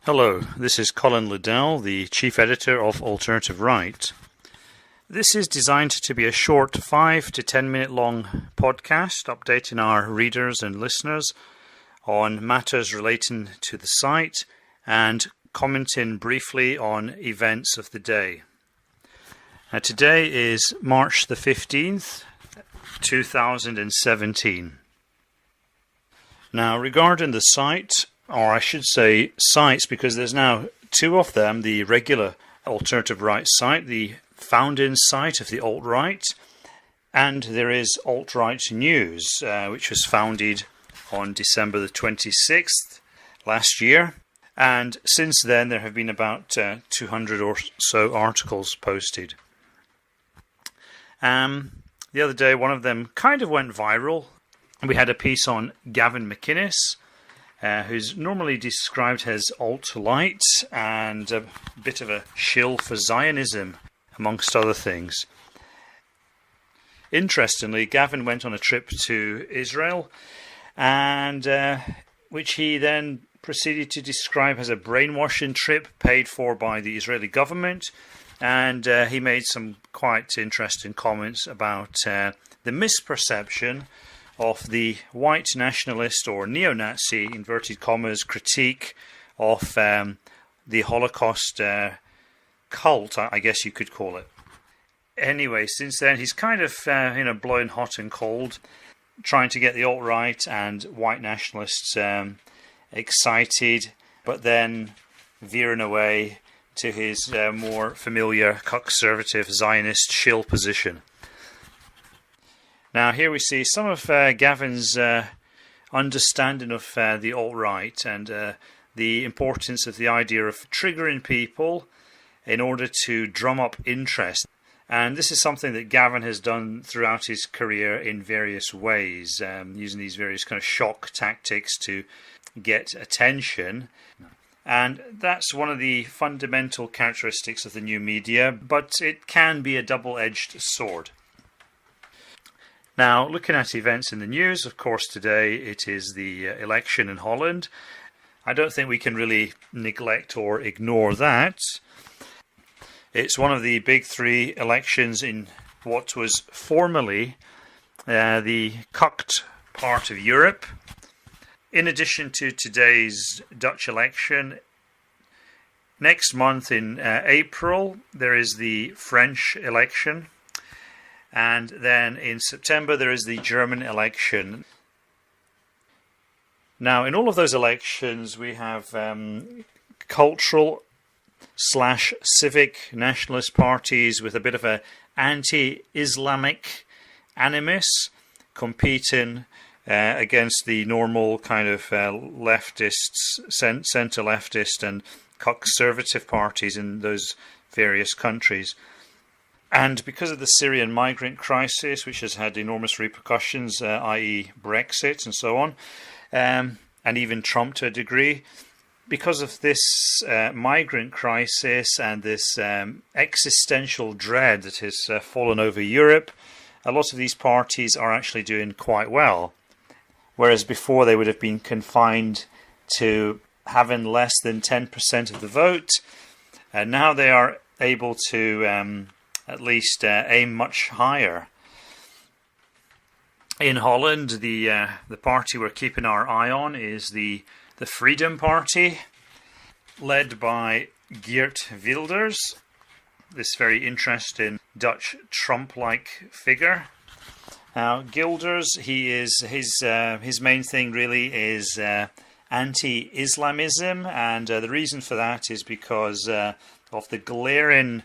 Hello, this is Colin Liddell, the Chief Editor of Alternative Right. This is designed to be a short 5 to 10 minute long podcast updating our readers and listeners on matters relating to the site and commenting briefly on events of the day. Today is March the 15th, 2017. Now, regarding the site, or I should say sites, because there's now two of them, the regular Alternative Right site, the founding site of the alt-right, and there is Alt-Right News, which was founded on December the 26th last year, and since then there have been about 200 or so articles posted. The other day one of them kind of went viral. We had a piece on Gavin McInnes, who's normally described as alt-light and a bit of a shill for Zionism, amongst other things. Interestingly, Gavin went on a trip to Israel, and which he then proceeded to describe as a brainwashing trip paid for by the Israeli government, and he made some quite interesting comments about the misperception of the white nationalist or neo-Nazi, inverted commas, critique of the Holocaust cult, I guess you could call it. Anyway, since then he's kind of blowing hot and cold, trying to get the alt-right and white nationalists excited, but then veering away to his more familiar conservative Zionist shill position. Now here we see some of Gavin's understanding of the alt-right and the importance of the idea of triggering people in order to drum up interest. And this is something that Gavin has done throughout his career in various ways, using these various kind of shock tactics to get attention. And that's one of the fundamental characteristics of the new media, but it can be a double-edged sword. Now, looking at events in the news, of course, today it is the election in Holland. I don't think we can really neglect or ignore that. It's one of the big three elections in what was formerly the cucked part of Europe. In addition to today's Dutch election, next month in April, there is the French election. And then in September there is the German election. Now, in all of those elections we have cultural / civic nationalist parties with a bit of a anti-Islamic animus competing against the normal kind of leftists, centre-leftist and conservative parties in those various countries. And because of the Syrian migrant crisis, which has had enormous repercussions, i.e. Brexit and so on, and even Trump to a degree, because of this migrant crisis and this existential dread that has fallen over Europe, a lot of these parties are actually doing quite well. Whereas before they would have been confined to having less than 10% of the vote, and now they are able to at least aim much higher. In Holland, the party we're keeping our eye on is the Freedom Party, led by Geert Wilders, this very interesting Dutch Trump-like figure. Now, Wilders, his main thing really is anti-Islamism, and the reason for that is because of the glaring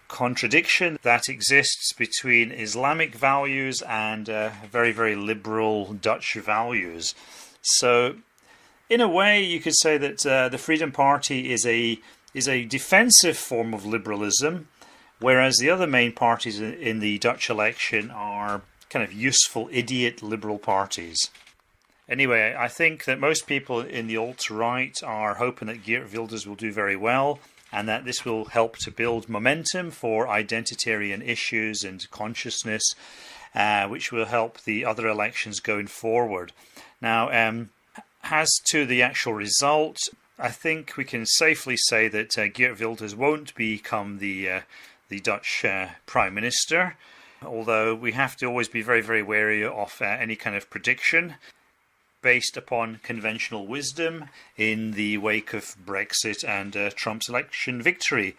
contradiction that exists between Islamic values and very, very liberal Dutch values. So, in a way, you could say that the Freedom Party is a defensive form of liberalism, whereas the other main parties in the Dutch election are kind of useful idiot liberal parties. Anyway, I think that most people in the alt-right are hoping that Geert Wilders will do very well, and that this will help to build momentum for identitarian issues and consciousness, which will help the other elections going forward. Now, as to the actual result, I think we can safely say that Geert Wilders won't become the Dutch Prime Minister, although we have to always be very, very wary of any kind of prediction based upon conventional wisdom in the wake of Brexit and Trump's election victory.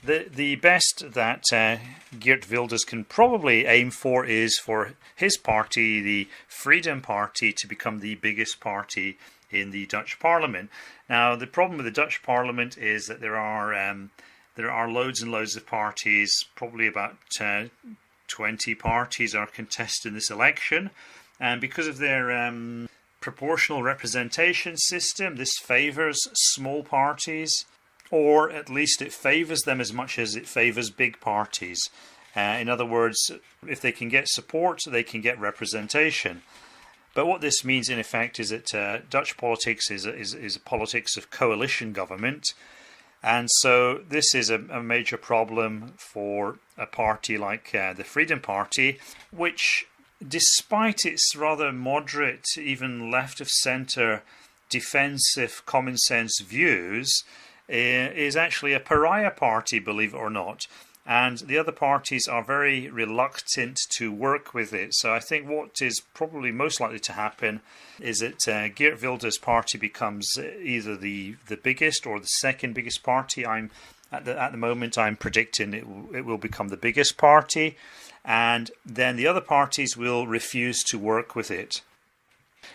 The best that Geert Wilders can probably aim for is for his party, the Freedom Party, to become the biggest party in the Dutch Parliament. Now, the problem with the Dutch Parliament is that there are loads and loads of parties. Probably about 20 parties are contesting this election, and because of their proportional representation system, this favours small parties, or at least it favours them as much as it favours big parties. In other words, if they can get support, they can get representation. But what this means in effect is that Dutch politics is a politics of coalition government, and so this is a major problem for a party like the Freedom Party, which, despite its rather moderate, even left of centre, defensive, common sense views, is actually a pariah party, believe it or not. And the other parties are very reluctant to work with it. So I think what is probably most likely to happen is that Geert Wilders' party becomes either the biggest or the second biggest party. At the moment I'm predicting it will become the biggest party, and then the other parties will refuse to work with it.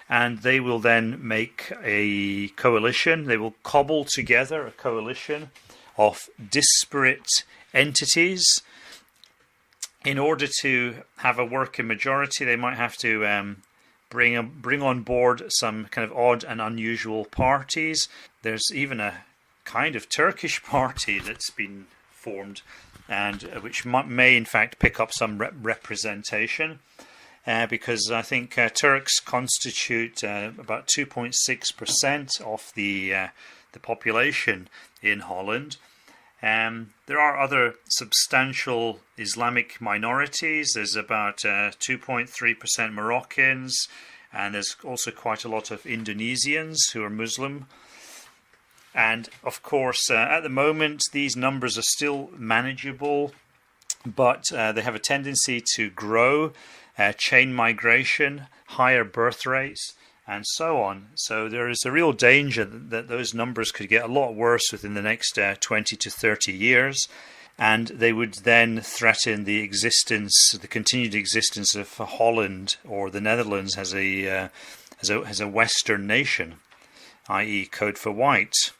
And they will then make a coalition. They will cobble together a coalition of disparate entities. In order to have a working majority, they might have to bring on board some kind of odd and unusual parties. There's even a kind of Turkish party that's been formed, and which may in fact pick up some representation. Because I think Turks constitute about 2.6% of the population in Holland. There are other substantial Islamic minorities. There's about 2.3% Moroccans, and there's also quite a lot of Indonesians who are Muslim. And of course, at the moment, these numbers are still manageable, but they have a tendency to grow. Chain migration, higher birth rates, and so on. So there is a real danger that those numbers could get a lot worse within the next 20 to 30 years, and they would then threaten the continued existence of Holland or the Netherlands as a Western nation, i.e. Code for White.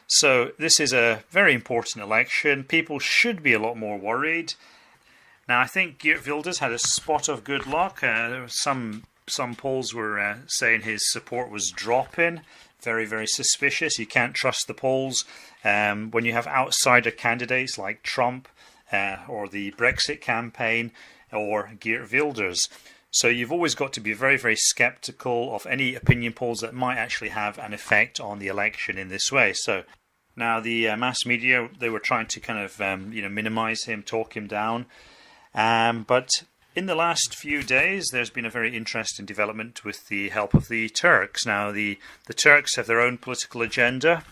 So this is a very important election. People should be a lot more worried. Now, I think Geert Wilders had a spot of good luck. Some polls were saying his support was dropping. Very, very suspicious. You can't trust the polls when you have outsider candidates like Trump or the Brexit campaign or Geert Wilders. So you've always got to be very, very sceptical of any opinion polls that might actually have an effect on the election in this way. So now the mass media, they were trying to kind of minimize him, talk him down. But in the last few days, there's been a very interesting development with the help of the Turks. Now, the Turks have their own political agenda,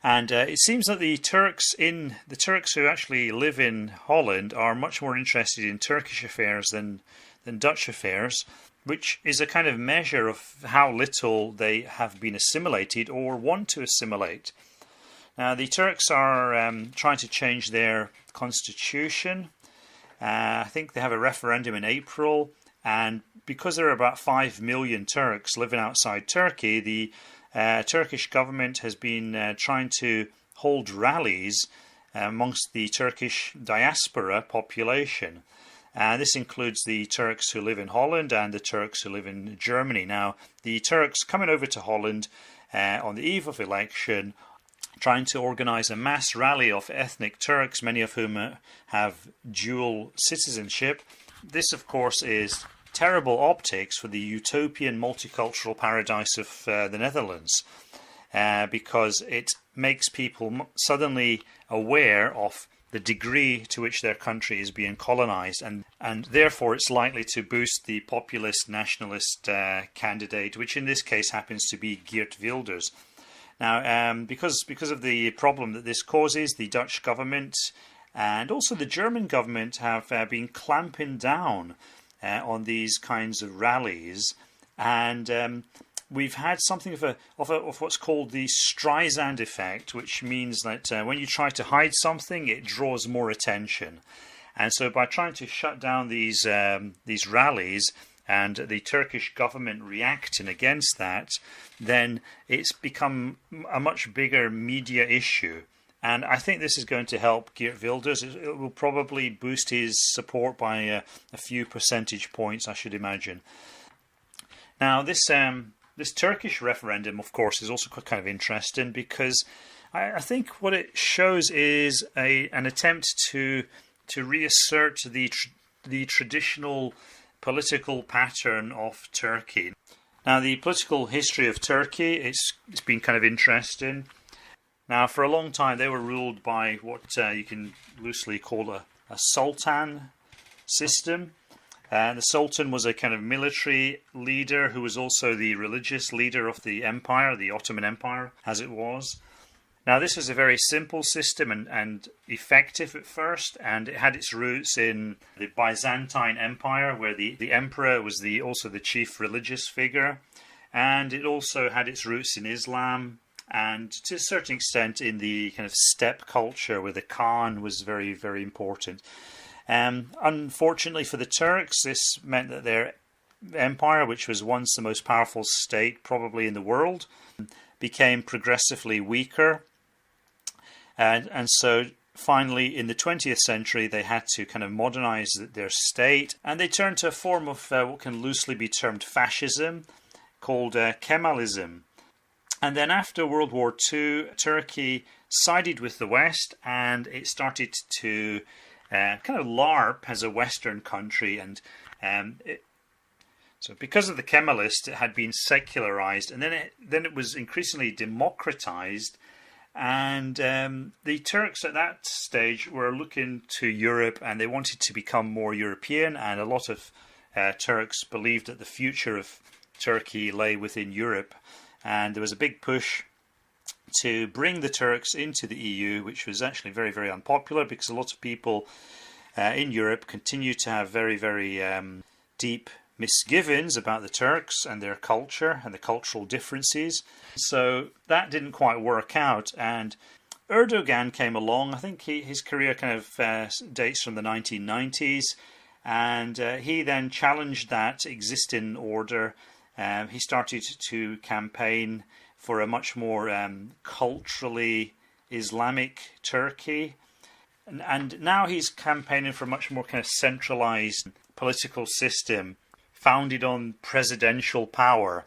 and it seems that the Turks who actually live in Holland are much more interested in Turkish affairs than Dutch affairs, which is a kind of measure of how little they have been assimilated or want to assimilate. Now, the Turks are trying to change their constitution. I think they have a referendum in April, and because there are about 5 million Turks living outside Turkey, the Turkish government has been trying to hold rallies amongst the Turkish diaspora population. This includes the Turks who live in Holland and the Turks who live in Germany. Now, the Turks coming over to Holland on the eve of election, trying to organise a mass rally of ethnic Turks, many of whom have dual citizenship. This, of course, is terrible optics for the utopian multicultural paradise of the Netherlands, because it makes people suddenly aware of the degree to which their country is being colonized, and therefore it's likely to boost the populist nationalist candidate, which in this case happens to be Geert Wilders. Now, because of the problem that this causes, the Dutch government and also the German government have been clamping down on these kinds of rallies, and we've had something of what's called the Streisand effect, which means that when you try to hide something, it draws more attention. And so, by trying to shut down these rallies, and the Turkish government reacting against that, then it's become a much bigger media issue. And I think this is going to help Geert Wilders. It will probably boost his support by a few percentage points, I should imagine. Now, this Turkish referendum, of course, is also kind of interesting, because I think what it shows is an attempt to reassert the traditional political pattern of Turkey. Now, the political history of Turkey, it's been kind of interesting. Now, for a long time, they were ruled by what you can loosely call a sultan system. The Sultan was a kind of military leader who was also the religious leader of the empire, the Ottoman Empire, as it was. Now, this was a very simple system and effective at first, and it had its roots in the Byzantine Empire, where the emperor was also the chief religious figure, and it also had its roots in Islam, and to a certain extent in the kind of steppe culture, where the Khan was very, very important. Unfortunately for the Turks, this meant that their empire, which was once the most powerful state probably in the world, became progressively weaker. And so finally, in the 20th century, they had to kind of modernize their state, and they turned to a form of what can loosely be termed fascism, called Kemalism. And then after World War II, Turkey sided with the West, and it started to kind of LARP as a Western country. And so because of the Kemalists, it had been secularized, and then it was increasingly democratized. And the Turks at that stage were looking to Europe, and they wanted to become more European, and a lot of Turks believed that the future of Turkey lay within Europe. And there was a big push to bring the Turks into the EU, which was actually very, very unpopular, because a lot of people in Europe continue to have very, very deep misgivings about the Turks and their culture and the cultural differences. So that didn't quite work out, and Erdogan came along. I think his career kind of dates from the 1990s, and he then challenged that existing order. He started to campaign for a much more culturally Islamic Turkey, and now he's campaigning for a much more kind of centralized political system founded on presidential power.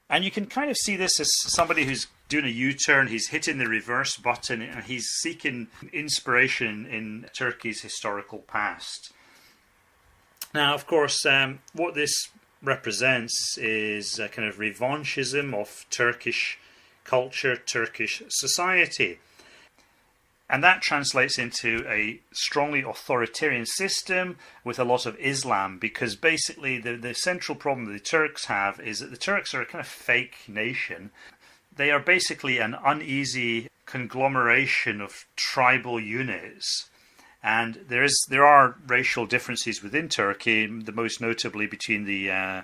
And you can kind of see this as somebody who's doing a U-turn. He's hitting the reverse button, and he's seeking inspiration in Turkey's historical past. Now, of course, what this represents is a kind of revanchism of Turkish culture, Turkish society. And that translates into a strongly authoritarian system with a lot of Islam, because basically the central problem that the Turks have is that the Turks are a kind of fake nation. They are basically an uneasy conglomeration of tribal units. And there are racial differences within Turkey, the most notably between the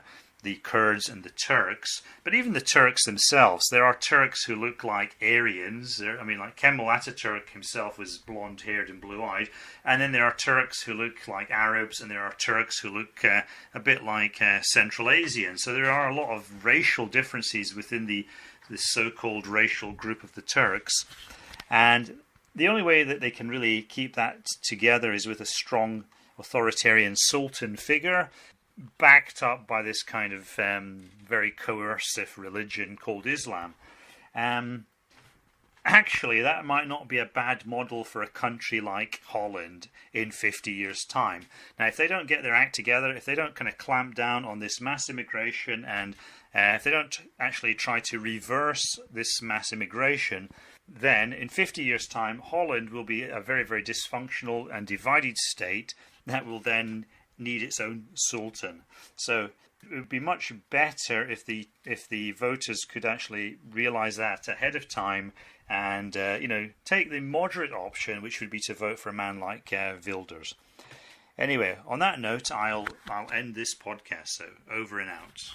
Kurds and the Turks. But even the Turks themselves, there are Turks who look like Aryans. Like Kemal Ataturk himself was blonde-haired and blue-eyed. And then there are Turks who look like Arabs, and there are Turks who look a bit like Central Asian. So there are a lot of racial differences within the so-called racial group of the Turks. And the only way that they can really keep that together is with a strong authoritarian sultan figure, backed up by this kind of very coercive religion called Islam. actually, that might not be a bad model for a country like Holland in 50 years' time. Now, if they don't get their act together, if they don't kind of clamp down on this mass immigration, and if they don't actually try to reverse this mass immigration, then in 50 years' time, Holland will be a very, very dysfunctional and divided state that will then need its own sultan. So it would be much better if the voters could actually realise that ahead of time, and take the moderate option, which would be to vote for a man like Wilders. Anyway, on that note, I'll end this podcast. So over and out.